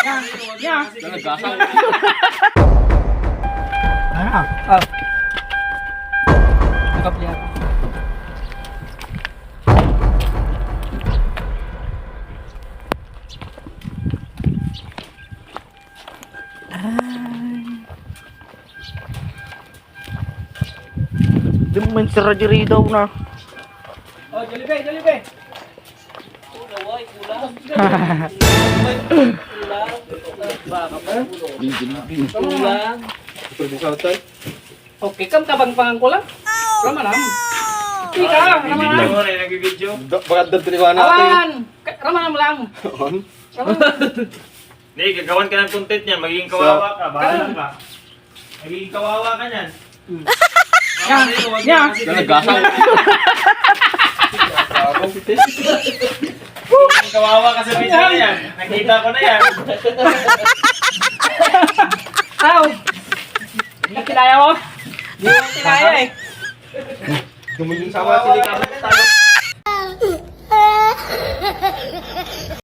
Yeah. Nagkasal. Ah. Nakaplihan. Di mo man surgery daw na. Oh, Jollibee, Jollibee. Kulang. Okay, kam tabang pangang kulang. Rama nam. Ika, rama nam. Ano na nag-video? Bakit dadriwan natin? Awan. Rama nam lang. On? Rama nam. Hindi, gagawan ka ng content niyan. Magiging kawawa ka. Bahala ka. Magiging kawawa ka niyan. Yeah. Nagkasal. Magiging kawawa ka sa video na yan. Nakita ko na yan. Aw. Hindi kinaya mo. Hindi mo kinaya eh. Gumaling sama sila. Kawawa ka na tayo